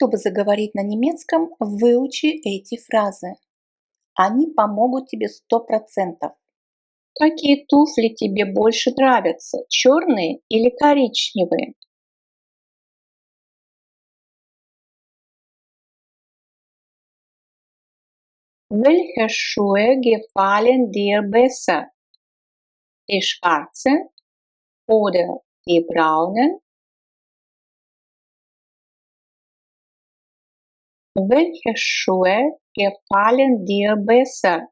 Чтобы заговорить на немецком, выучи эти фразы. Они помогут тебе 100%. Какие туфли тебе больше нравятся, черные или коричневые? Welche Schuhe gefallen dir besser? Die schwarzen oder die braunen? Welche Schuhe gefallen dir besser?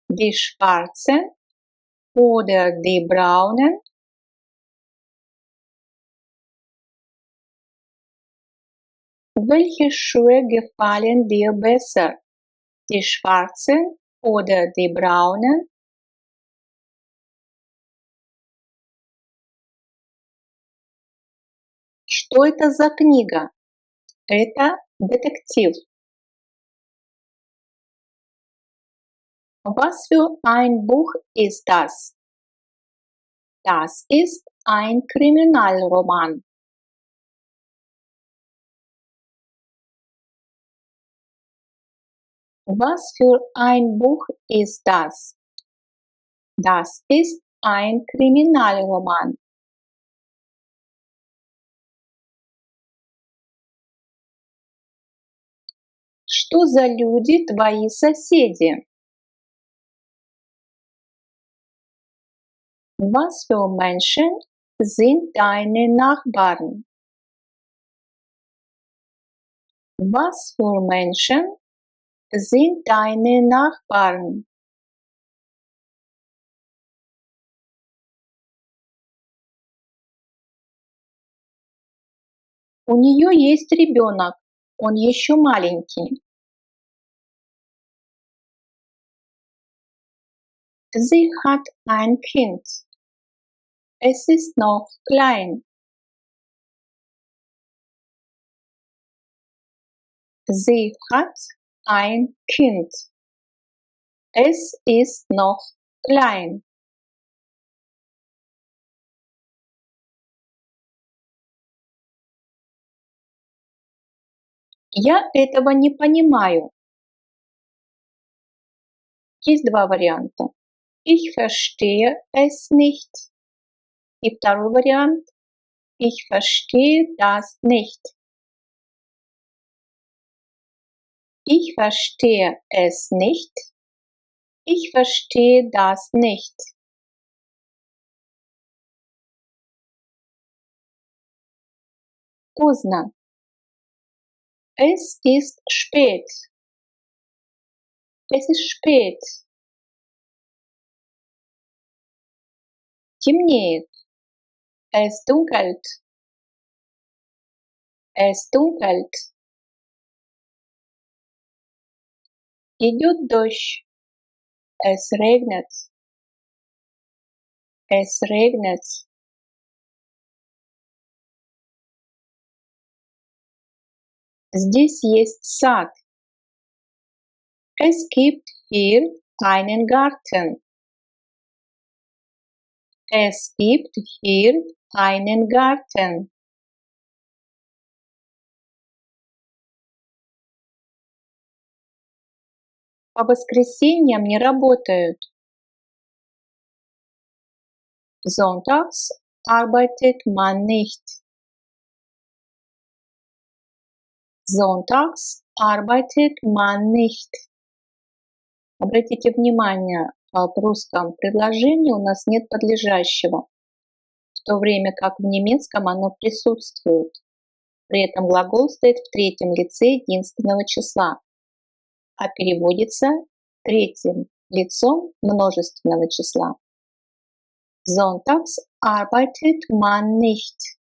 Die schwarzen oder die braunen? Welche Schuhe gefallen dir besser? Die schwarzen oder die braunen? Что это за книга? Это детектив. Was für ein Buch ist das? Das ist ein Kriminalroman. Was für ein Buch ist das? Das ist ein Kriminalroman. Что за люди твои соседи? Was für Menschen sind deine Nachbarn? Was für Menschen sind deine Nachbarn? У нее есть ребенок, он еще маленький. Sie hat ein Kind. Es ist noch klein. Sie hat ein Kind. Es ist noch klein. Я этого не понимаю. Есть два варианта. Ich verstehe es nicht. И второй вариант. Ich verstehe das nicht. Ich verstehe es nicht. Ich verstehe das nicht. Поздно. Es ist spät. Es ist spät. Темнеет. Es dunkelt. Es dunkelt. Идет дождь. Es regnet. Es regnet. Здесь есть сад. Es gibt hier einen Garten. Es gibt hier einen Garten. По воскресеньям не работают. Sonntags arbeitet man nicht. Sonntags arbeitet man nicht. Обратите внимание, в русском предложении у нас нет подлежащего, в то время как в немецком оно присутствует. При этом глагол стоит в третьем лице единственного числа, а переводится третьим лицом множественного числа. Sonntags arbeitet man nicht.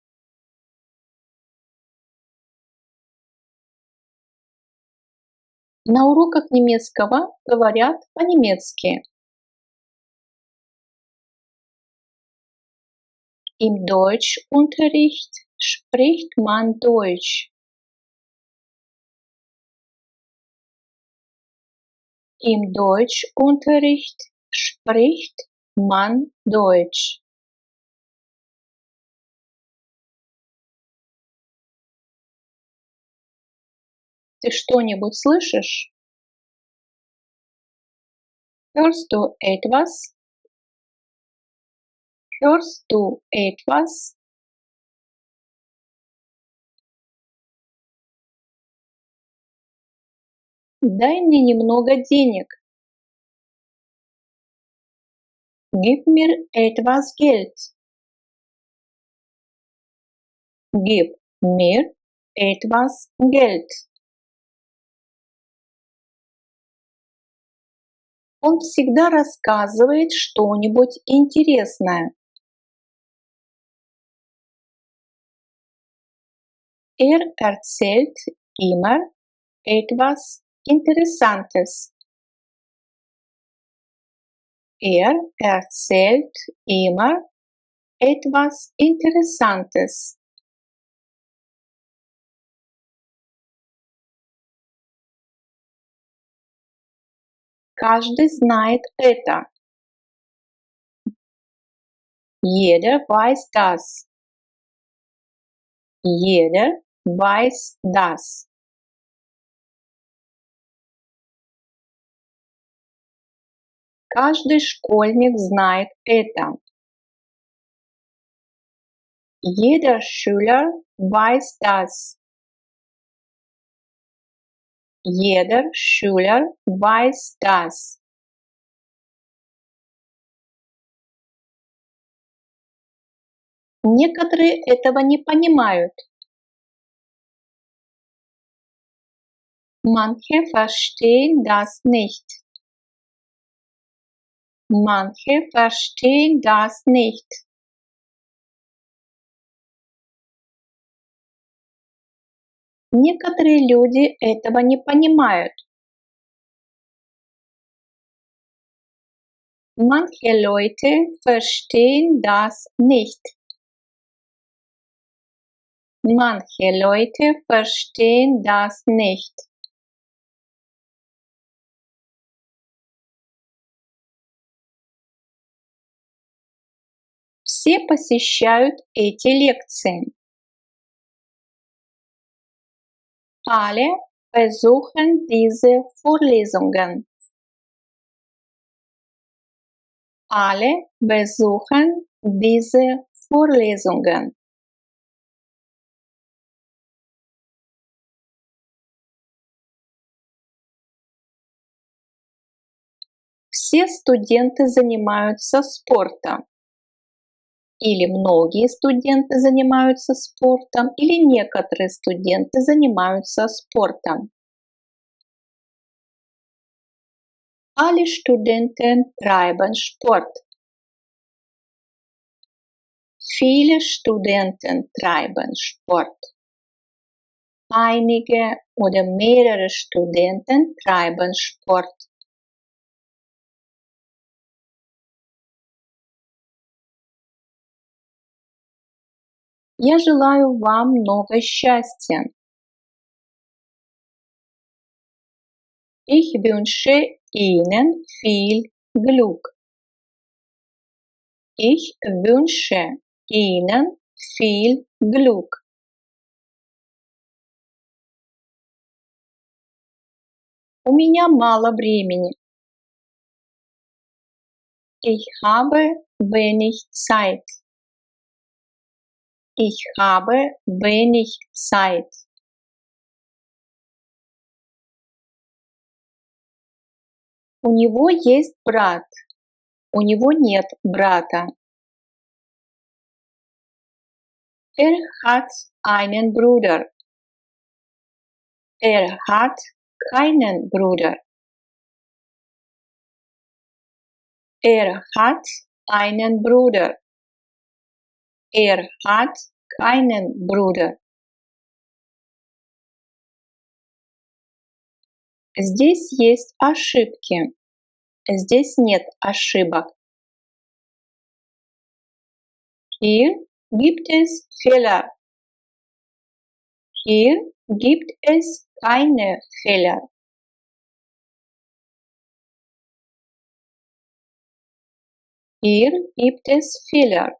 На уроках немецкого говорят по-немецки. Im Deutschunterricht spricht man Deutsch. Im Deutschunterricht spricht man Deutsch. Ты что-нибудь слышишь? Hörst du etwas? Hörst du etwas? Дай мне немного денег. Gib mir etwas Geld. Gib mir etwas Geld. Он всегда рассказывает что-нибудь интересное. Erzählt immer etwas Interessantes. Erzählt immer etwas Interessantes. Каждый знает это. Jeder weiß das. Jeder weiß das. Каждый школьник знает это. Jeder Schüler weiß das. Jeder Schüler weiß das. Некоторые этого не понимают. Manche verstehen das nicht. Manche verstehen das nicht. Некоторые люди этого не понимают. Manche Leute verstehen das nicht. Manche Leute verstehen das nicht. Все посещают эти лекции. Alle besuchen diese Vorlesungen. Alle besuchen diese Vorlesungen. Все студенты занимаются спортом. Или многие студенты занимаются спортом, или некоторые студенты занимаются спортом. Alle Studenten treiben Sport. Viele Studenten treiben Sport. Einige oder mehrere Studenten treiben Sport. Я желаю вам много счастья. Ich wünsche Ihnen viel Glück. Ich wünsche Ihnen viel Glück. У меня мало времени. Ich habe wenig Zeit. Ich habe wenig Zeit. У него есть брат. У него нет брата. Hat einen Bruder. Hat keinen Bruder. Hat einen Bruder. Hat keinen Bruder. Здесь есть ошибки. Здесь нет ошибок. Hier gibt es Fehler. Hier gibt es keine Fehler. Hier gibt es Fehler.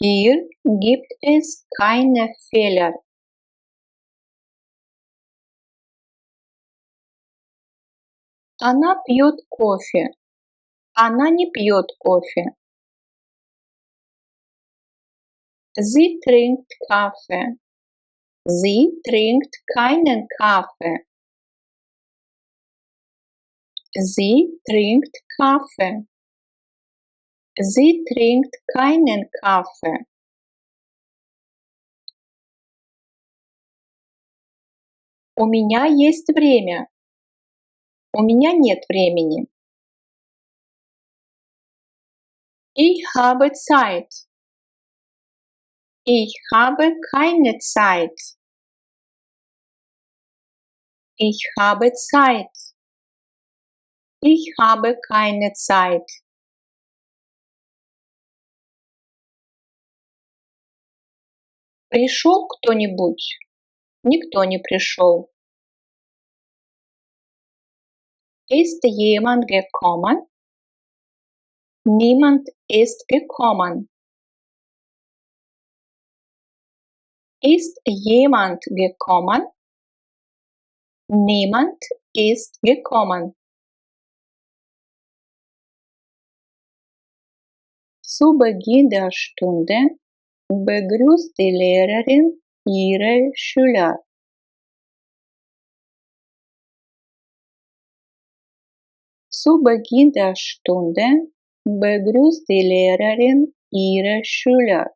Hier gibt es keine Fehler. Она пьет кофе. Она не пьет кофе. Sie trinkt Kaffee. Sie trinkt keinen Kaffee. Sie trinkt Kaffee. Sie trinkt keinen Kaffee. У меня есть время. У меня нет времени. Ich habe Zeit. Ich habe keine Zeit. Ich habe Zeit. Ich habe keine Zeit. Пришел кто-нибудь? Никто не пришел. Ist jemand gekommen? Niemand ist gekommen. Ist jemand gekommen? Niemand ist gekommen. Zu Beginn der Stunde begrüßt die Lehrerin ihre Schüler. Zu Beginn der Stunde begrüßt die Lehrerin ihre Schüler.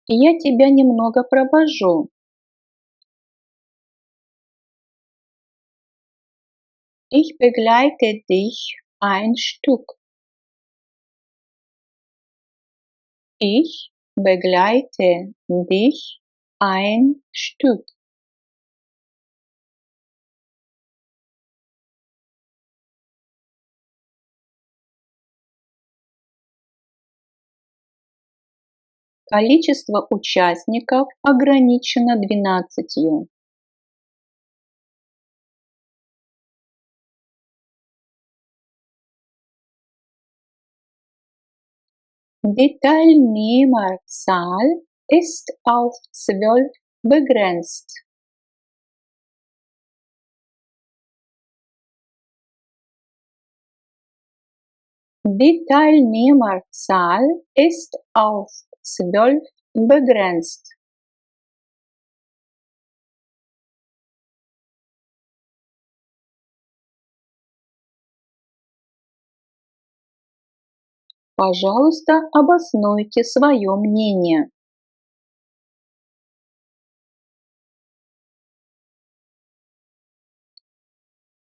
Я тебя немного провожу. Ich begleite dich ein Stück. Ich begleite dich ein Stück. Количество участников ограничено 12. Die Teilnehmerzahl ist auf 12 begrenzt. Die Teilnehmerzahl ist auf 12 begrenzt. Пожалуйста, обоснуйте свое мнение.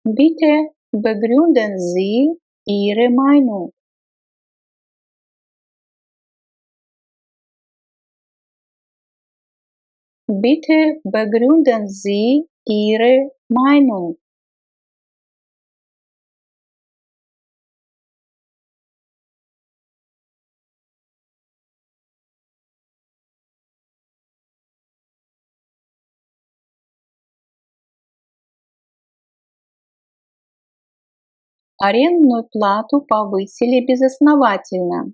Bitte begründen Sie Ihre Meinung. Bitte begründen Sie Ihre Meinung. Арендную плату повысили безосновательно.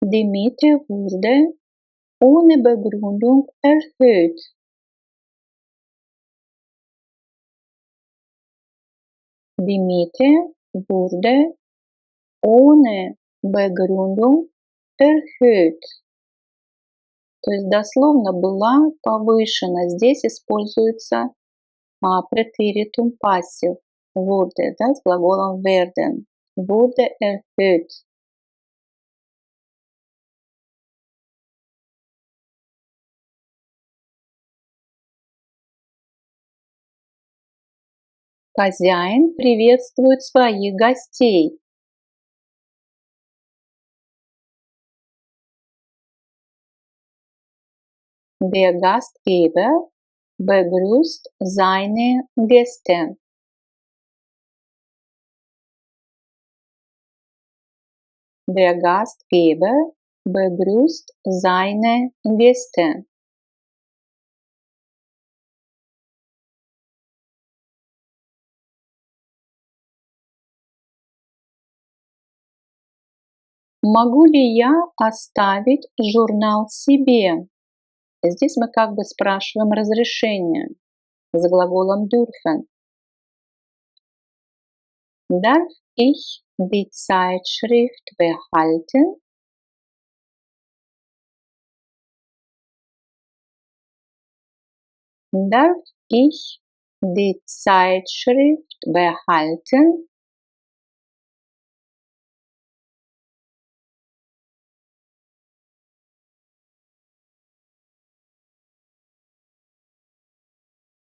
Die Miete wurde ohne Begründung erhöht. Die Miete wurde ohne Begründung erhöht. То есть дословно была повышена. Здесь используется Präteritum Passiv. Wurde, да, с глаголом werden. Wurde erhöht. Хозяин приветствует своих гостей. Der Gastgeber begrüßt seine Gäste. Der Gastgeber begrüßt seine Gäste. Могу ли я оставить журнал себе? Здесь мы как бы спрашиваем разрешение с глаголом dürfen. Darf ich die Zeitschrift behalten? Darf ich die Zeitschrift behalten?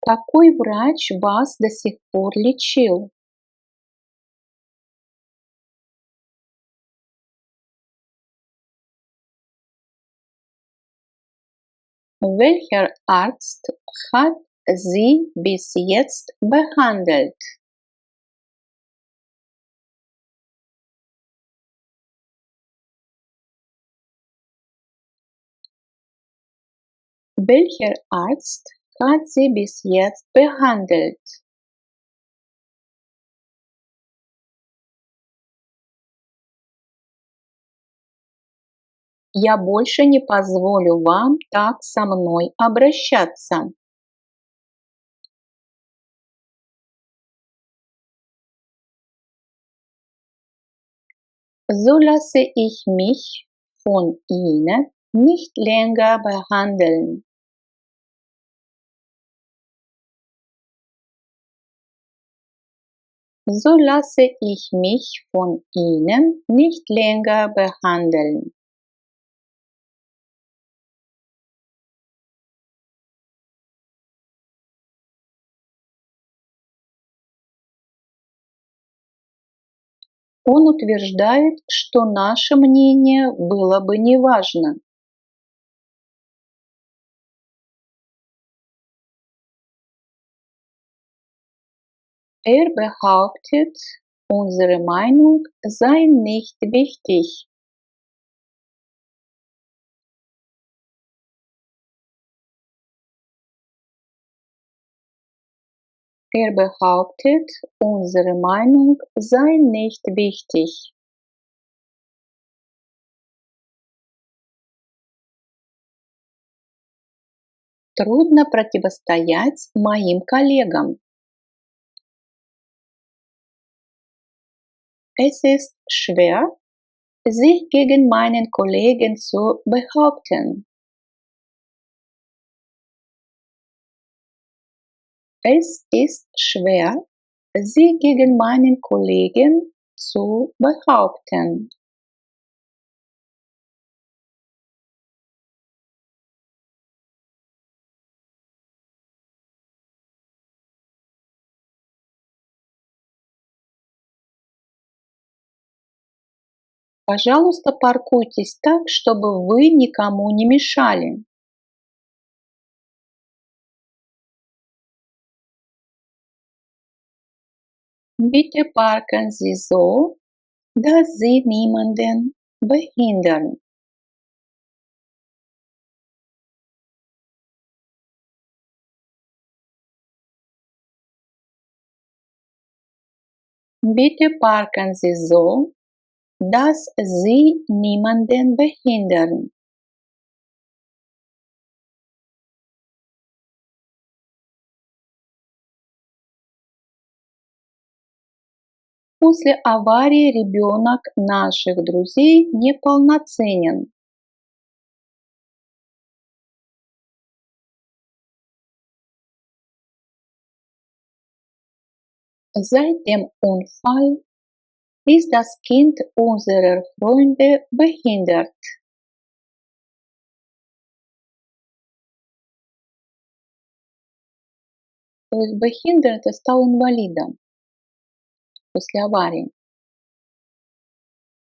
Какой врач вас до сих пор лечил? Welcher Arzt hat Sie bis jetzt behandelt? Welcher Arzt hat Sie bis jetzt behandelt? Я больше не позволю вам так со мной обращаться. So lasse ich mich von Ihnen nicht länger behandeln. So lasse ich mich von Ihnen nicht länger behandeln. Он утверждает, что наше мнение было бы неважно. Er behauptet, unsere Meinung sei nicht wichtig. Er behauptet, unsere Meinung sei nicht wichtig. Трудно противостоять моим коллегам. Es ist schwer, sich gegen meinen Kollegen zu behaupten. Es ist schwer, sich gegen meinen Kollegen zu behaupten. Пожалуйста, паркуйтесь так, чтобы вы никому не мешали. Bitte parken Sie so, dass Sie niemanden behindern. Bitte parken Sie so, dass Sie niemanden behindern. После аварии ребенок наших друзей неполноценен. Seit dem Unfall ist das Kind unserer Freunde behindert. То есть behindert стал инвалидом после аварии.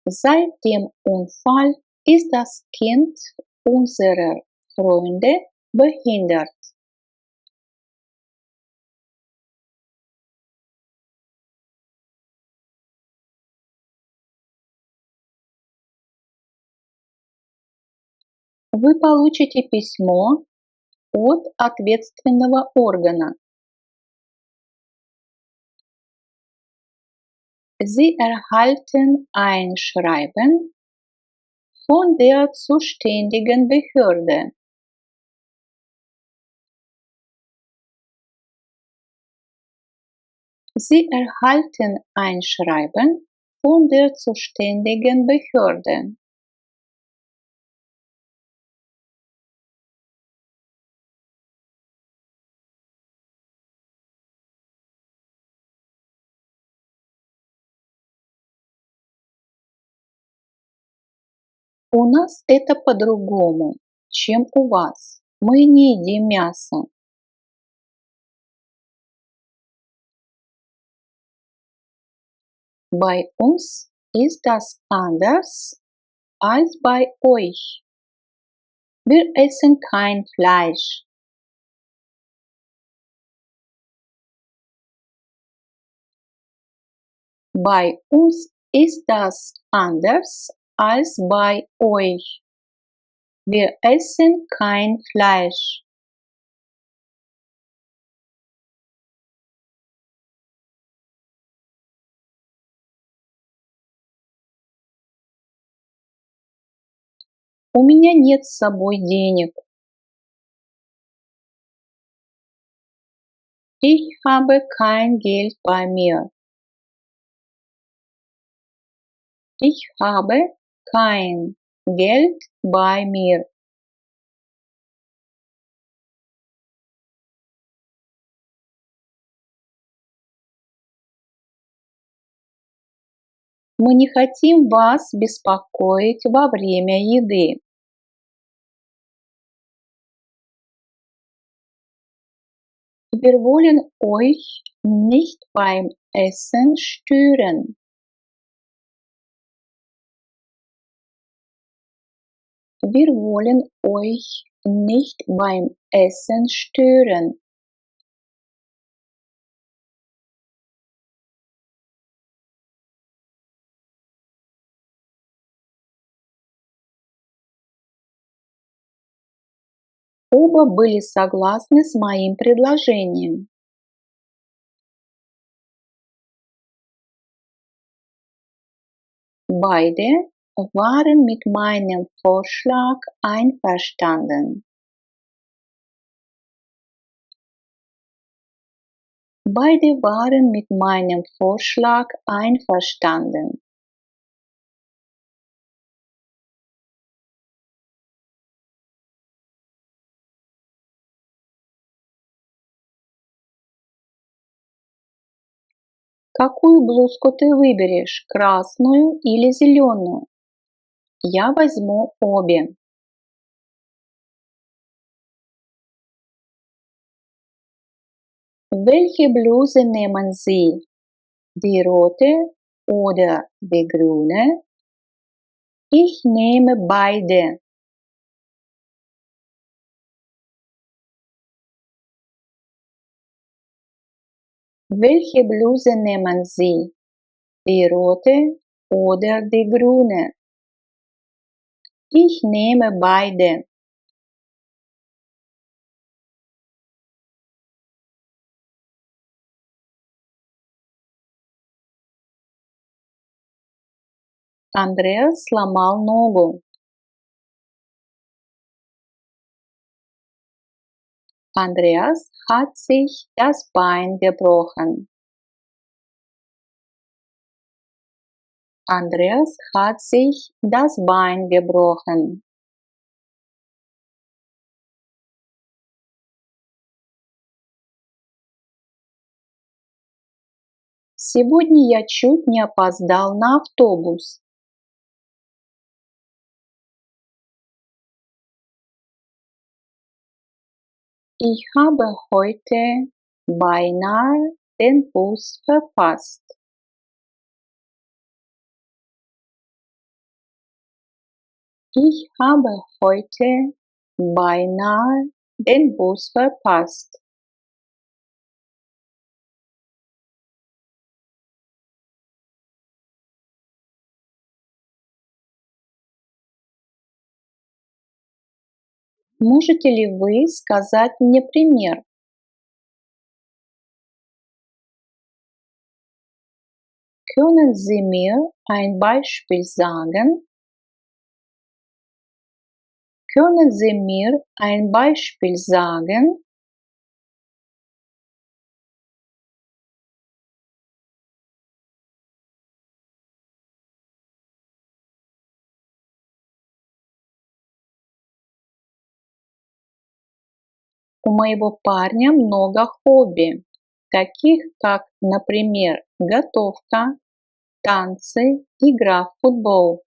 Seit dem Unfall ist das Kind unserer Freunde behindert. Вы получите письмо от ответственного органа. Sie erhalten ein Schreiben von der zuständigen Behörde. Sie erhalten ein Schreiben von der zuständigen Behörde. У нас это по-другому, чем у вас. Мы не едим мясо. Bei uns ist das anders als bei euch. Wir essen kein Fleisch. Bei uns ist das anders als bei euch. Wir essen kein Fleisch. У меня нет с собой денег. Ich habe kein Geld bei mir. Ich habe kein Geld bei mir. Мы не хотим вас беспокоить во время еды. Wir wollen euch nicht beim Essen stören. Wir wollen euch nicht beim Essen stören. Оба были согласны с моим предложением. Beide waren mit meinem Vorschlag einverstanden. Beide waren mit meinem Vorschlag einverstanden. Какую блузку ты выберешь, красную или зеленую? Я возьму обе. Welche Bluse nehmen Sie? Die rote oder die grüne? Ich nehme beide. Welche Bluse nehmen Sie? Die rote oder die grüne? Ich nehme beide. Andreas сломал ногу. Andreas hat sich das Bein gebrochen. Andreas hat sich das Bein gebrochen. Сегодня я чуть не опоздал на автобус. Ich habe heute beinahe den Bus verpasst. Ich habe heute beinahe den Bus verpasst. Можете ли вы сказать мне пример? Können Sie mir ein Beispiel sagen? Können Sie mir ein Beispiel sagen? У моего парня много хобби, таких как, например, готовка, танцы, игра в футбол.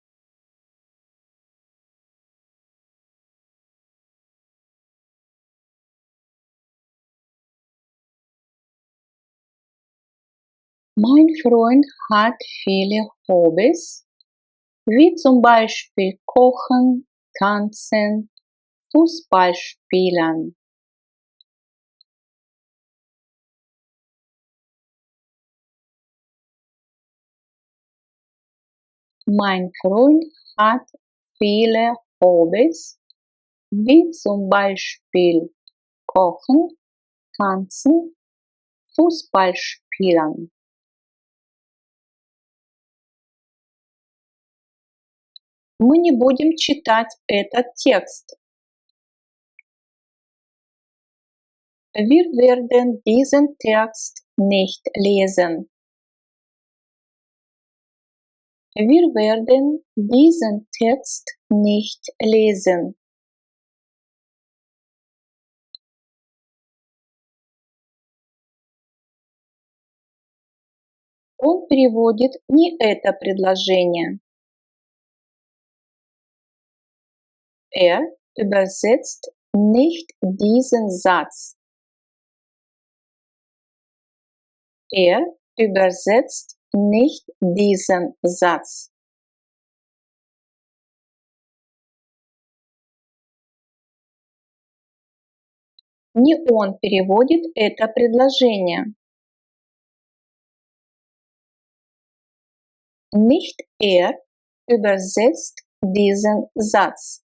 Mein Freund hat viele Hobbys, wie zum Beispiel Kochen, Tanzen, Fußball spielen. Mein Freund hat viele Hobbys, wie zum Beispiel Kochen, Tanzen, Fußball spielen. Мы не будем читать этот текст. Wir werden diesen Text nicht lesen. Wir werden diesen Text nicht lesen. Он переводит не это предложение. Er übersetzt nicht diesen Satz. Er übersetzt nicht diesen Satz. Не он переводит это предложение. Nicht er übersetzt diesen Satz.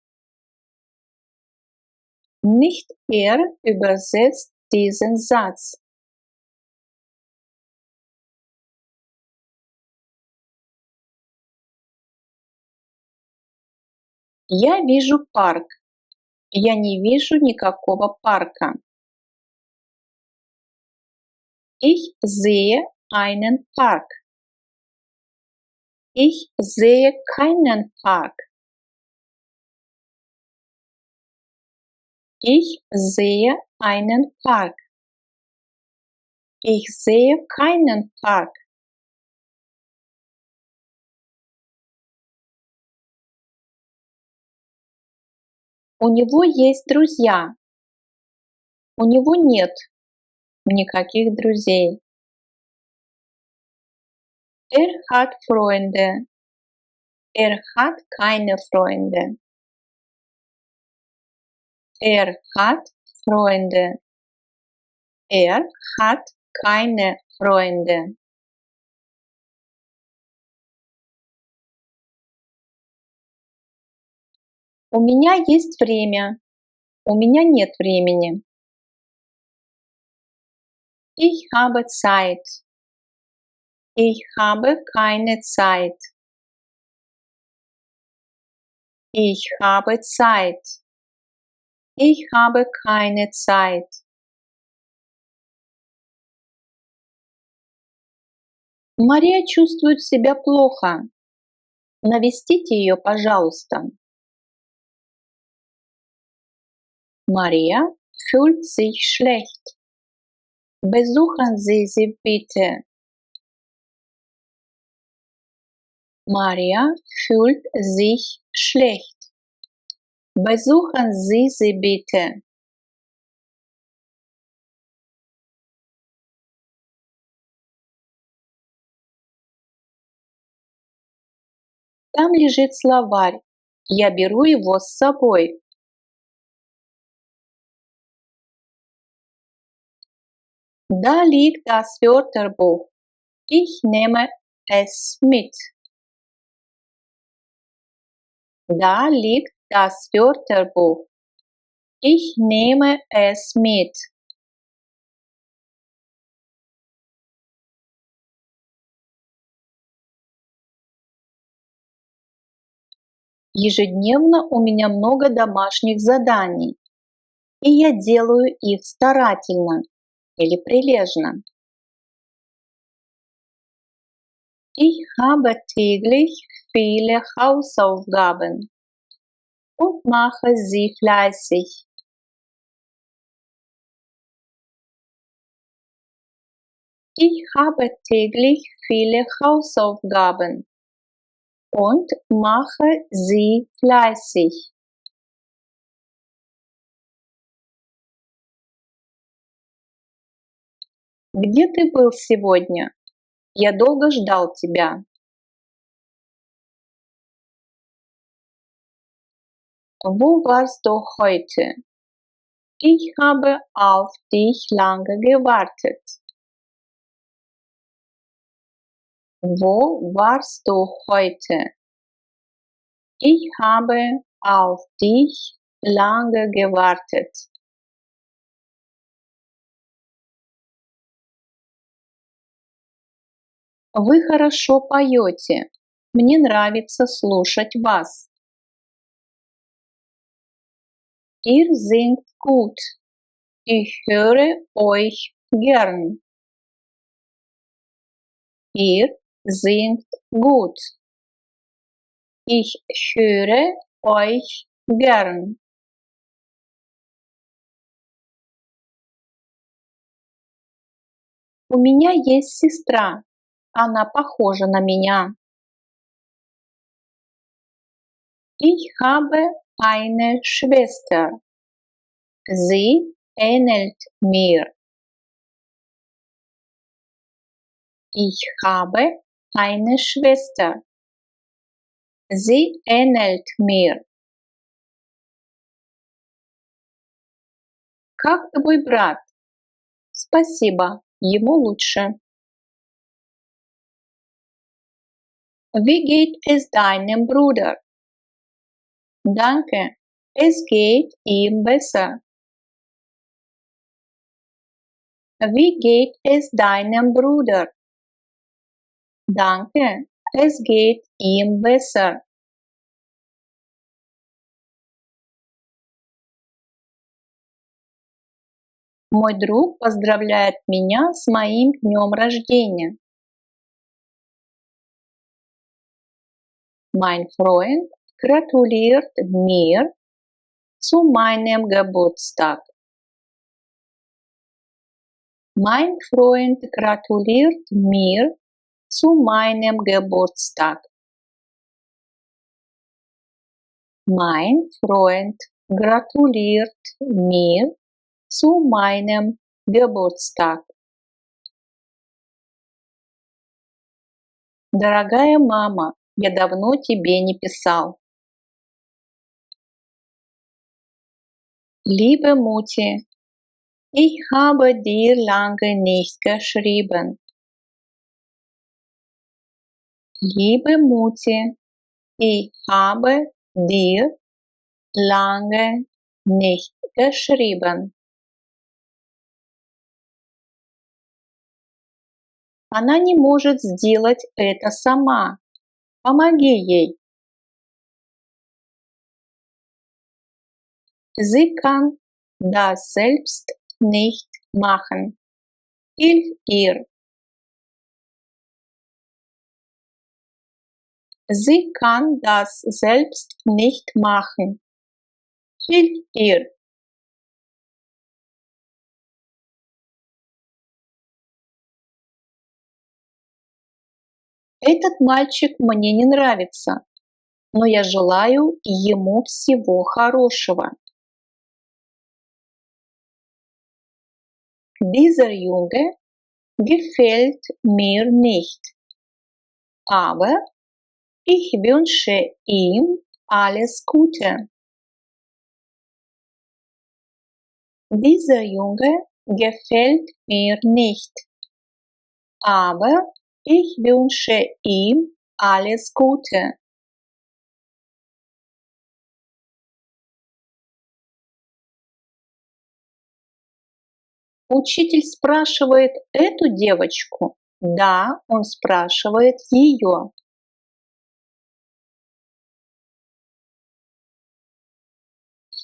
Nicht er übersetzt diesen Satz. Я вижу парк. Я не вижу никакого парка. Ich sehe einen Park. Ich sehe keinen Park. Ich sehe einen Park. Ich sehe keinen Park. У него есть друзья. У него нет никаких друзей. Er hat Freunde. Er hat keine Freunde. Er hat Freunde. Er hat keine Freunde. У меня есть время. У меня нет времени. Ich habe Zeit. Ich habe keine Zeit. Ich habe Zeit. Ich habe keine Zeit. Мария чувствует себя плохо. Навестите ее, пожалуйста. Maria fühlt sich schlecht. Besuchen Sie sie bitte. Maria fühlt sich schlecht. Besuchen Sie sie bitte. Там лежит словарь. Я беру его с собой. Da liegt das Wörterbuch. Ich nehme es mit. Da liegt das Wörterbuch. Ich nehme es mit. Ежедневно у меня много домашних заданий, и я делаю их старательно или прилежно. Ich habe täglich viele Hausaufgaben und mache sie fleißig. Ich habe täglich viele Hausaufgaben und mache sie fleißig. Где ты был сегодня? Я долго ждал тебя. Wo warst du heute? Ich habe auf dich lange gewartet. Wo warst du heute? Ich habe auf dich lange gewartet. Вы хорошо поете. Мне нравится слушать вас. Ihr singt gut. Ich höre euch gern. Ihr singt gut. Ich höre euch gern. У меня есть сестра. Она похожа на меня. Ich habe eine Schwester. Sie ähnelt mir. Ich habe eine Schwester. Sie ähnelt mir. Как твой брат? Спасибо, ему лучше. Wie geht es deinem Bruder? Danke, es geht ihm besser. Wie geht es deinem Bruder? Danke, es geht ihm besser. Мой друг поздравляет меня с моим днем рождения. Mein Freund gratuliert mir zu meinem Geburtstag. Mein Freund gratuliert mir zu meinem Geburtstag. Mein Freund gratuliert mir zu meinem Geburtstag. Дорогая мама, я давно тебе не писал. Liebe Mutti, ich habe dir lange nicht geschrieben. Liebe Mutti, ich habe dir lange nicht geschrieben. Она не может сделать это сама. Помоги ей. Sie kann das selbst nicht machen. Hilf ihr. Sie kann das selbst nicht machen. Hilf ihr. Этот мальчик мне не нравится, но я желаю ему всего хорошего. Dieser Junge gefällt mir nicht, aber ich wünsche ihm alles Gute. Dieser Junge gefällt mir nicht, aber ich wünsche ihm alles Gute. Учитель спрашивает эту девочку? Да, он спрашивает ее.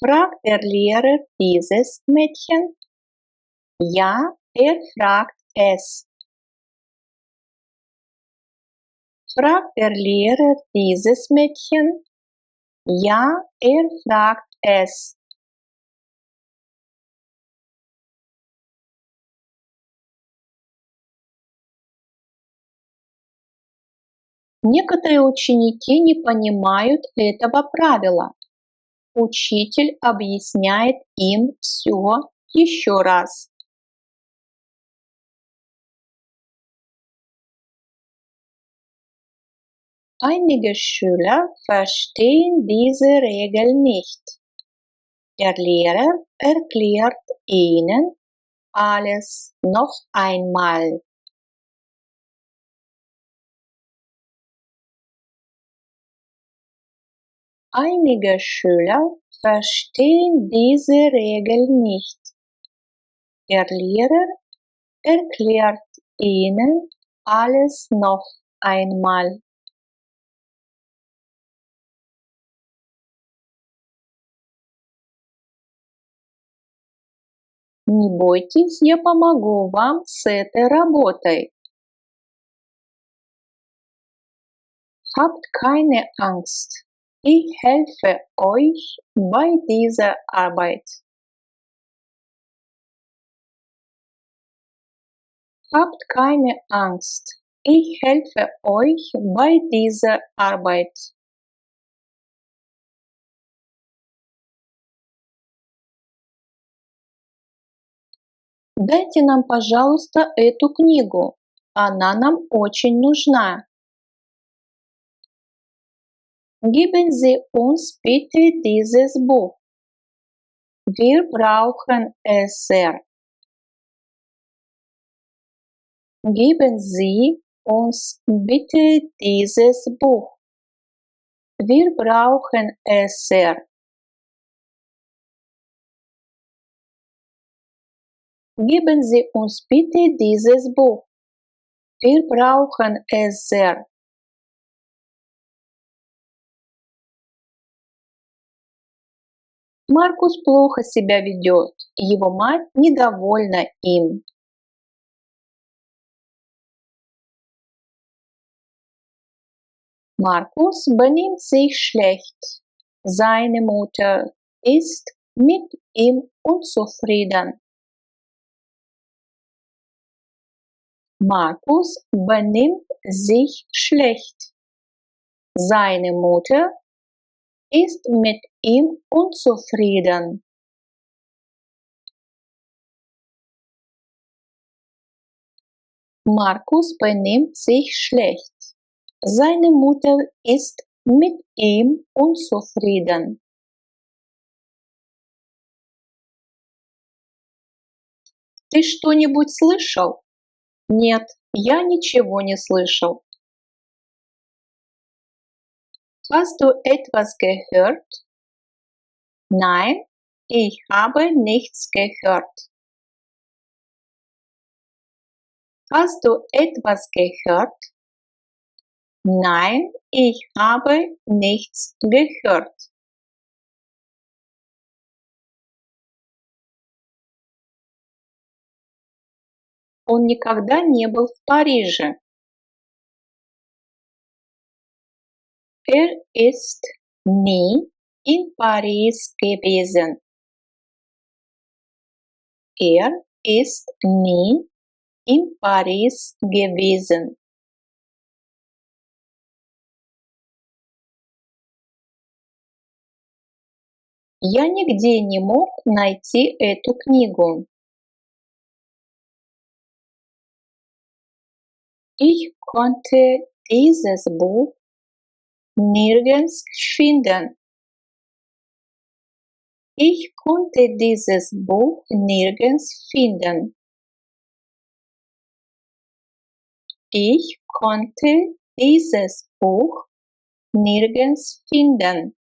Fragt der Lehrer dieses Mädchen? Ja, er fragt es. Fragt der Lehrer dieses Mädchen? Ja, er fragt es. Некоторые ученики не понимают этого правила. Учитель объясняет им все еще раз. Einige Schüler verstehen diese Regel nicht. Der Lehrer erklärt ihnen alles noch einmal. Einige Schüler verstehen diese Regel nicht. Der Lehrer erklärt ihnen alles noch einmal. Не бойтесь, я помогу вам с этой работой. Habt keine Angst, ich helfe euch bei dieser Arbeit. Habt keine Angst, ich helfe euch bei dieser Arbeit. Дайте нам, пожалуйста, эту книгу. Она нам очень нужна. Geben Sie uns bitte dieses Buch. Wir brauchen es sehr. Geben Sie uns bitte dieses Buch. Wir brauchen es sehr. Geben Sie uns bitte dieses Buch. Wir brauchen es sehr. Маркус плохо себя ведет, его мать недовольна им. Markus benimmt sich schlecht. Seine Mutter ist mit ihm unzufrieden. Markus benimmt sich schlecht. Seine Mutter ist mit ihm unzufrieden. Markus benimmt sich schlecht. Seine Mutter ist mit ihm unzufrieden. Ты что-нибудь слышал? Нет, я ничего не слышал. Hast du etwas gehört? Nein, ich habe nichts gehört. Hast du etwas gehört? Nein, ich habe nichts gehört. Он никогда не был в Париже. Ist nie in Paris gewesen. Ist nie in Paris gewesen. Я нигде не мог найти эту книгу. Ich konnte dieses Buch nirgends finden. Ich konnte dieses Buch nirgends finden. Ich konnte dieses Buch nirgends finden.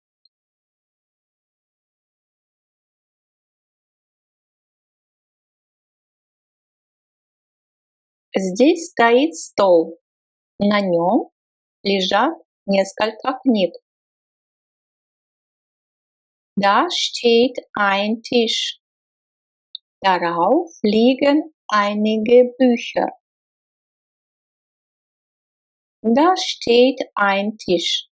Здесь стоит стол. На нем лежат несколько книг. Da steht ein Tisch. Darauf liegen einige Bücher. Da steht ein Tisch.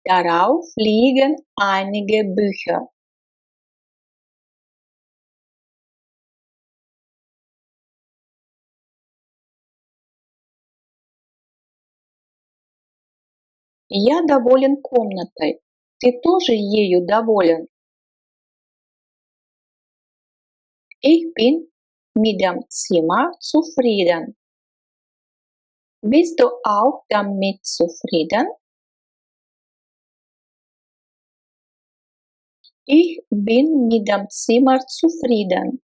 Darauf liegen einige Bücher. Я доволен комнатой. Ты тоже ею доволен? Ich bin mit dem Zimmer zufrieden. Bist du auch damit zufrieden? Ich bin mit dem Zimmer zufrieden.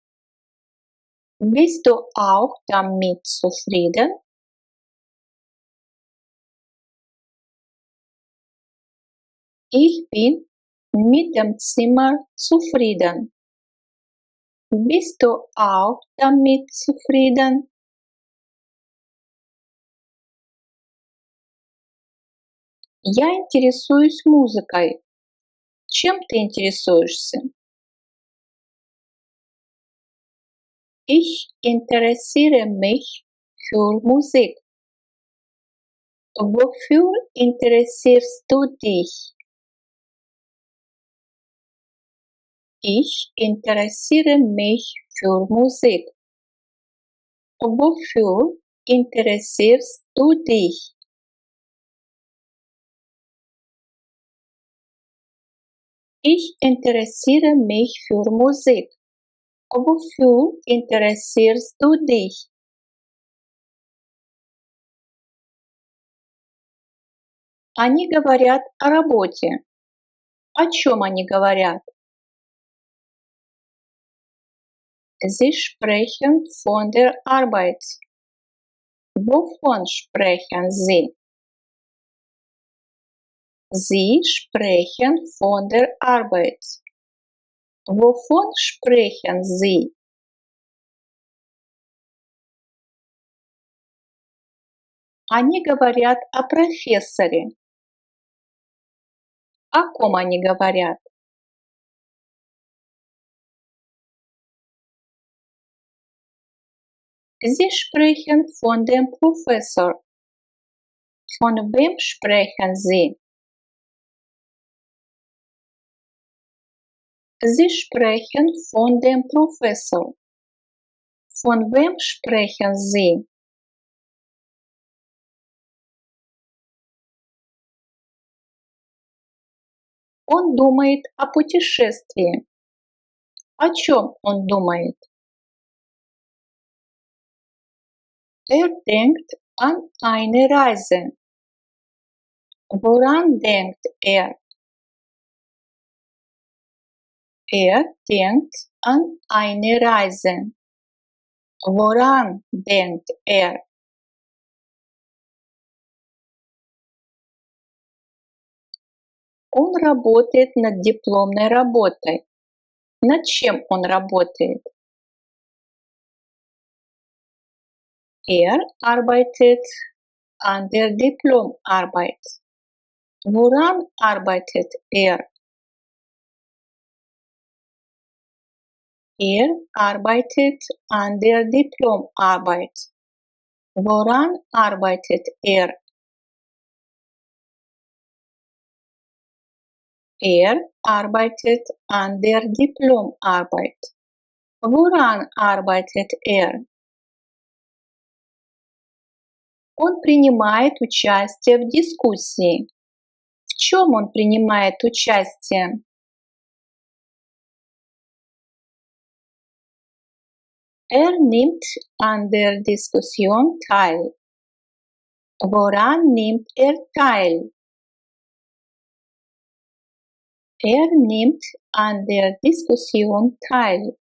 Bist du auch damit zufrieden? Ich bin mit dem Zimmer zufrieden. Bist du auch damit zufrieden? Я интересуюсь музыкой. Чем ты интересуешься? Ich interessiere mich für Musik. Wofür interessierst du dich? Ich interessiere mich für Musik. Wofür interessierst du dich? Ich interessiere mich für Musik. Wofür interessierst du dich? Они говорят о работе. О чем они говорят? Sie sprechen von der Arbeit. Wovon sprechen sie? Sie sprechen von der Arbeit. Wovon sprechen sie? Они говорят о профессоре. О ком они говорят? Sie sprechen von dem Professor. Von wem sprechen sie? Sie sprechen von dem Professor. Von wem sprechen sie? Он думает о путешествии. О чем он думает? Denkt an eine Reise. Woran denkt er? Denkt an eine Reise. Woran denkt er? Он работает над дипломной работой. Над чем он работает? Arbeitet an der Diplomarbeit. Woran arbeitet er? Arbeitet an der Diplomarbeit. Woran arbeitet er? Arbeitet an der Diplomarbeit. Woran arbeitet er? Он принимает участие в дискуссии. В чем он принимает участие? Nimmt an der Diskussion teil. Woran nimmt teil? Nimmt an der Diskussion teil.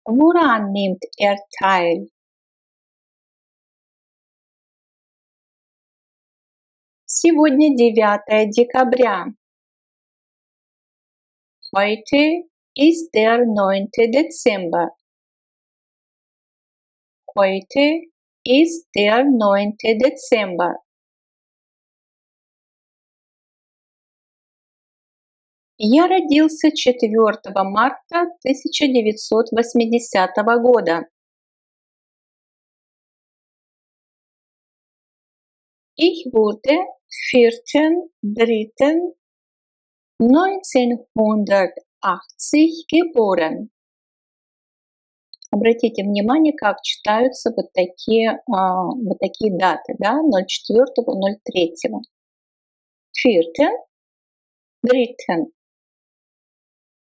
Woran nimmt teil? Сегодня 9 декабря. Heute ist der 9. Dezember. Heute ist der 9. Dezember. Я родился 4 марта 1980 года. Ich wurde 4.3.1980 geboren. Обратите внимание, как читаются вот такие даты, да, 04-го, 03-го. Vierten, dritten.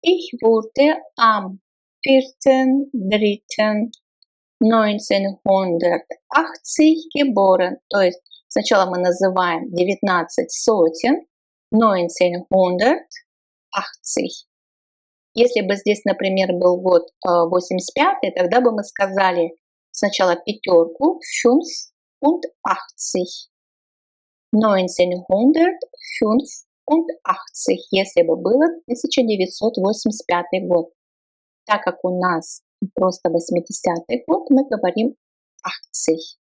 Ich wurde am 4.3.1980 geboren. То есть сначала мы называем 19 сотен, 1980. Если бы здесь, например, был год 85, тогда бы мы сказали сначала пятерку 85. 1985, если бы было 1985 год. Так как у нас просто 80-й год, мы говорим 80.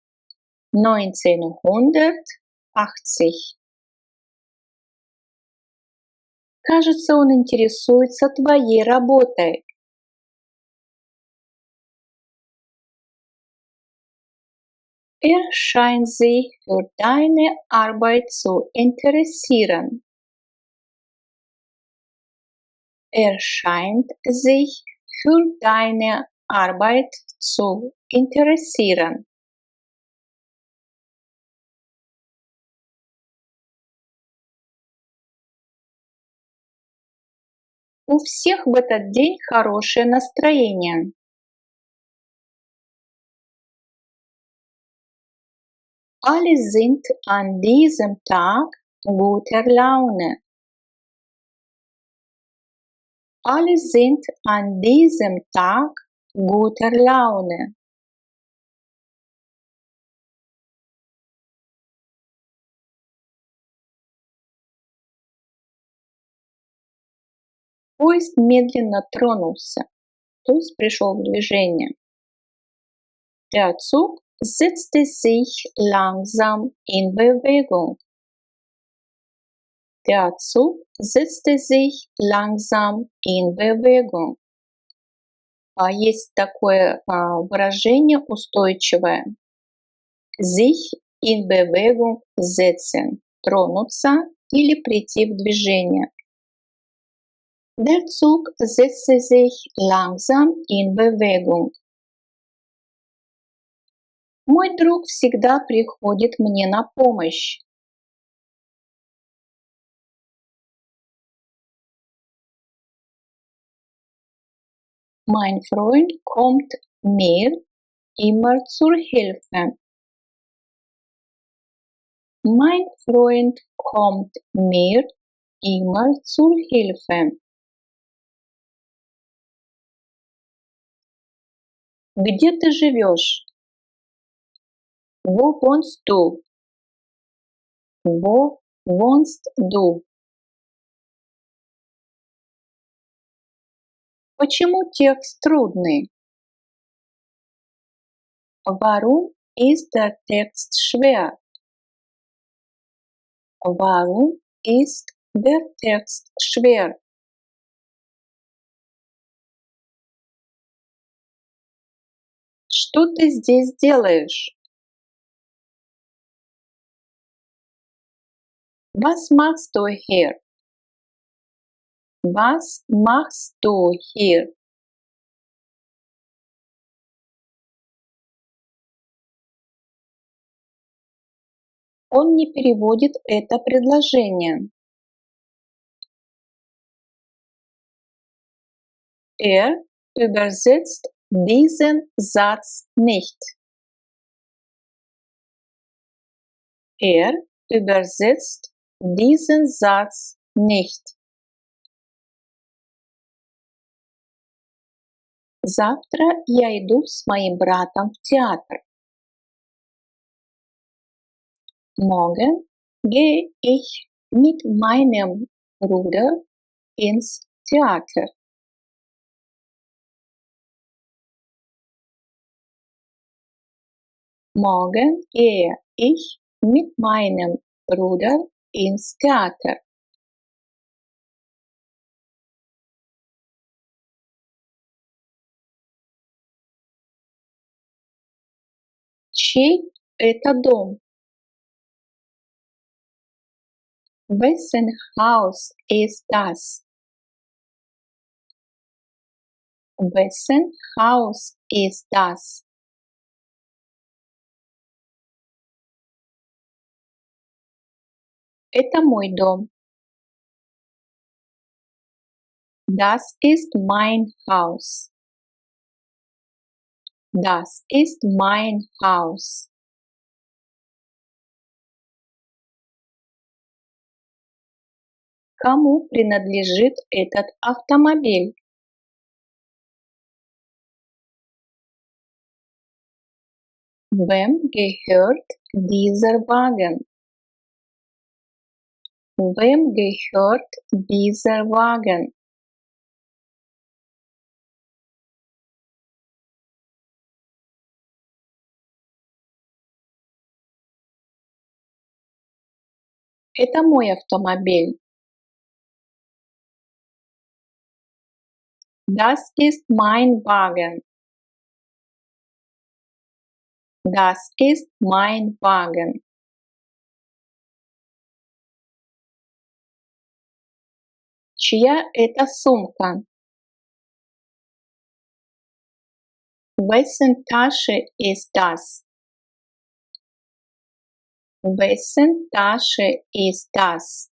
1980. Кажется, он интересуется твоей работой. Scheint sich für deine Arbeit zu interessieren. Scheint sich für deine Arbeit zu interessieren. У всех в этот день хорошее настроение. Alle sind an diesem Tag guter Laune. Alle sind an diesem Tag guter Laune. Поезд медленно тронулся, то есть пришел в движение. Der Zug setzte sich langsam in Bewegung. Der Zug setzte sich langsam in Bewegung. Есть такое выражение устойчивое. Sich in Bewegung setzen. Тронуться или прийти в движение. Der Zug setzte sich langsam in Bewegung. Мой друг всегда приходит мне на помощь. Mein Freund kommt mir immer zur Hilfe. Mein Freund kommt mir immer zur Hilfe. Где ты живешь? Wo wohnst du? Wo wohnst du? Почему текст трудный? Warum ist der Text schwer? Warum ist der Text schwer? Что ты здесь делаешь? Was machst du hier? Was machst du hier? Он не переводит это предложение. Übersetzt diesen Satz nicht. Übersetzt diesen Satz nicht. Завтра я иду с моим братом в театр. Morgen gehe ich mit meinem Bruder ins Theater. Morgen gehe ich mit meinem Bruder ins Theater. Чей это дом? Wessen Haus ist das? Wessen Haus ist das? Это мой дом. Das ist mein Haus. Das ist mein Haus. Кому принадлежит этот автомобиль? Wem gehört dieser Wagen? Wem gehört dieser Wagen? Это мой автомобиль. Das ist mein Wagen. Das ist mein Wagen. Чья это сумка? Wessen Tasche ist das? Wessen Tasche ist das?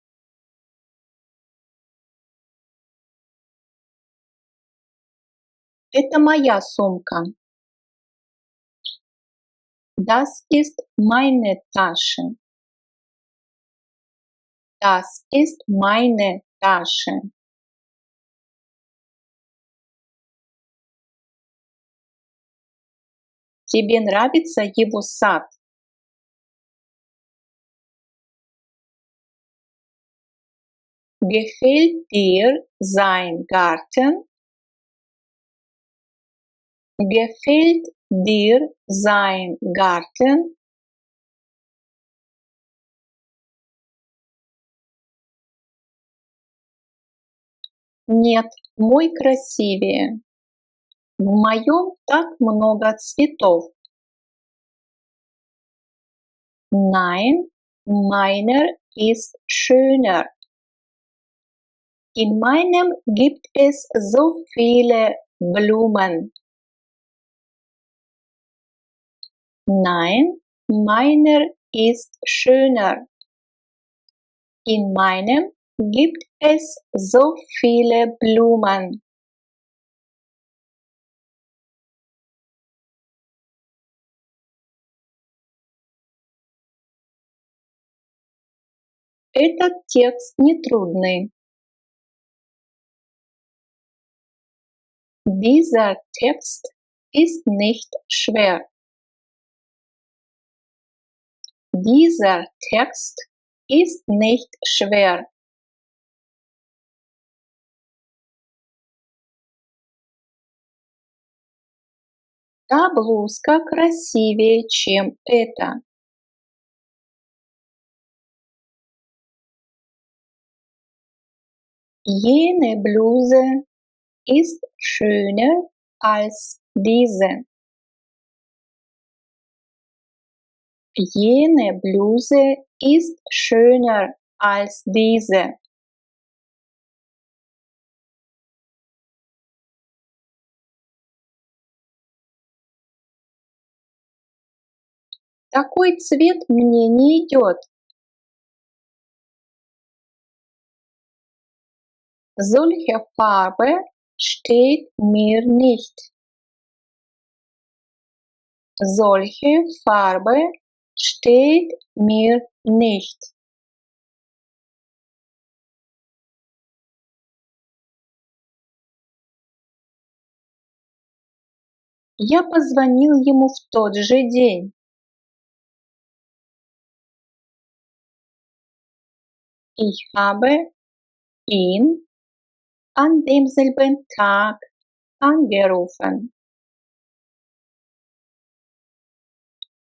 Это моя сумка. Das ist meine Tasche. Das ist meine Tasche. Тебе нравится его сад? Gefällt dir sein Garten? Gefällt dir sein Garten? Нет, мой красивее. В моем так много цветов. Nein, meiner ist schöner. In meinem gibt es so viele Blumen. Nein, meiner ist schöner. In meinem gibt es so viele Blumen. Этот текст нетрудный. Dieser Text ist nicht schwer. Dieser Text ist nicht schwer. Та блузка красивее, чем эта. Jene Bluse ist schöner als diese. Jene Bluse ist schöner als diese. Такой цвет мне не идет. Solche Farbe steht mir nicht. Solche Farbe steht mir nicht. Я позвонил ему в тот же день. Ich habe ihn an demselben Tag angerufen.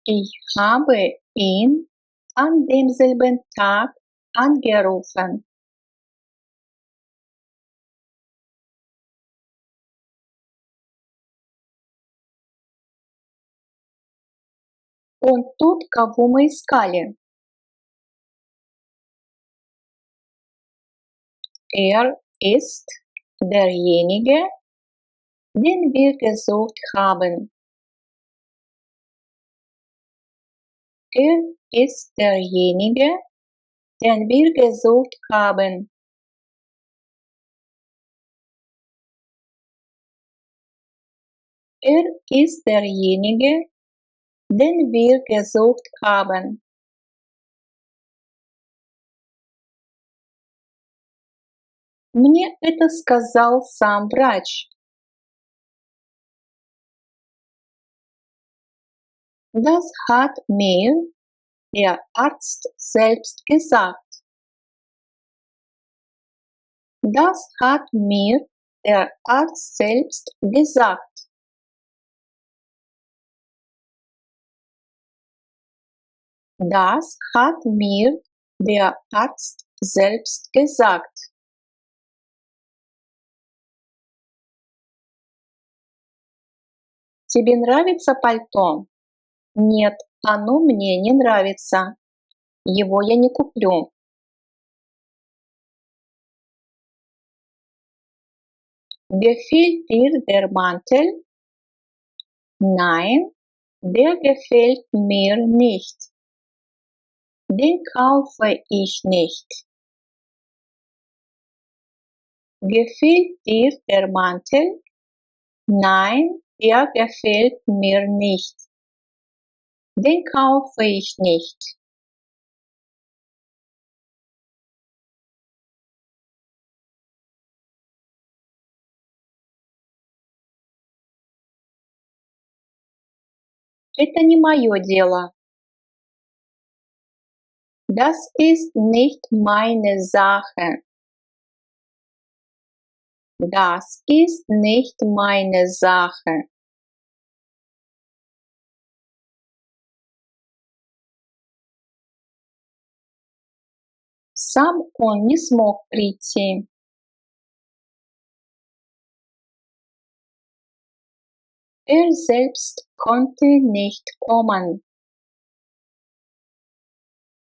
Ich habe ihn an demselben Tag angerufen. Он тот, кого мы искали. Ist derjenige, den wir gesucht haben. Ist derjenige, den wir gesucht haben. Ist derjenige, den wir gesucht haben. Мне это сказал сам врач. Das hat mir der Arzt selbst gesagt. Das hat mir der Arzt selbst gesagt. Das hat mir der Arzt selbst gesagt. Тебе нравится пальто? Нет, оно мне не нравится. Его я не куплю. Gefällt dir der Mantel? Nein, der gefällt mir nicht. Den kaufe ich nicht. Gefällt dir der Mantel? Nein, der gefällt mir nicht. Den kaufe ich nicht. Это не мое дело. Das ist nicht meine Sache. Das ist nicht meine Sache. Сам он не смог прийти. Er selbst konnte nicht kommen.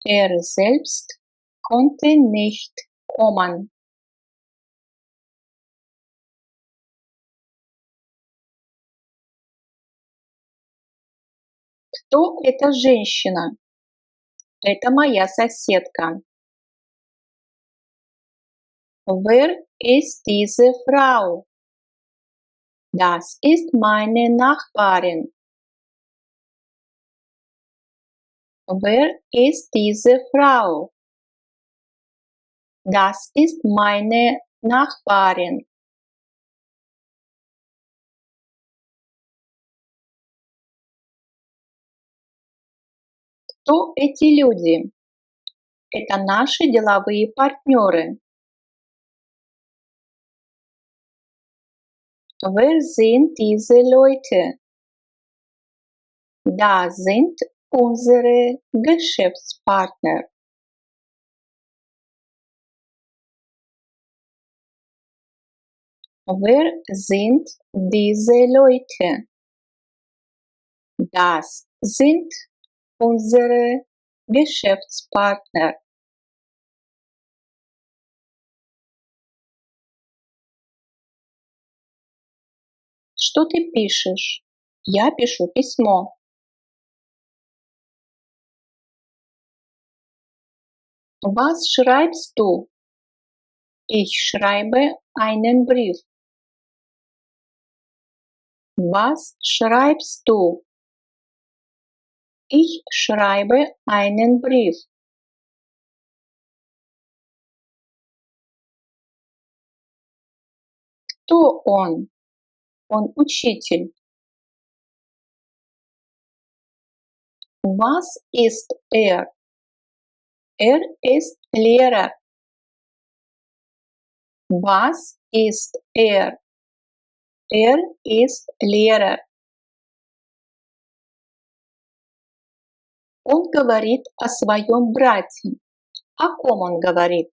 Er selbst konnte nicht kommen. Кто эта женщина? Это моя соседка. Wer ist diese Frau? Das ist meine Nachbarin. Wer ist diese Frau? Das ist meine Nachbarin. Кто эти люди? Это наши деловые партнеры. Wer sind diese Leute? Das sind unsere Geschäftspartner. Wer sind diese Leute? Das sind unsere Geschäftspartner. Что ты пишешь? Я пишу письмо. Was schreibst du? Ich schreibe einen Brief. Was schreibst du? Ich schreibe einen Brief. Кто он? Он учитель. Was ist er? Er ist Lehrer. Was ist er? Er ist Lehrer. Он говорит о своем брате. О ком он говорит?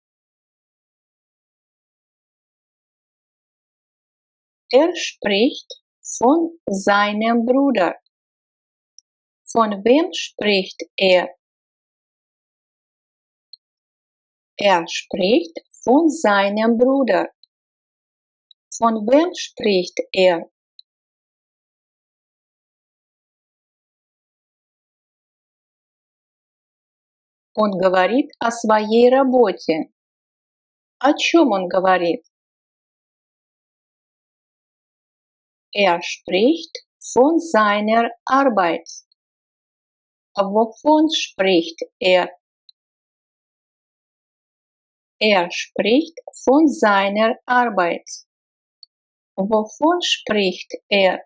Er spricht von seinem Bruder. Von wem spricht er? Er spricht von seinem Bruder. Von wem spricht er? Он говорит о своей работе. О чем он говорит? Er spricht von seiner Arbeit. Wovon spricht er? Er spricht von seiner Arbeit. Wovon spricht er?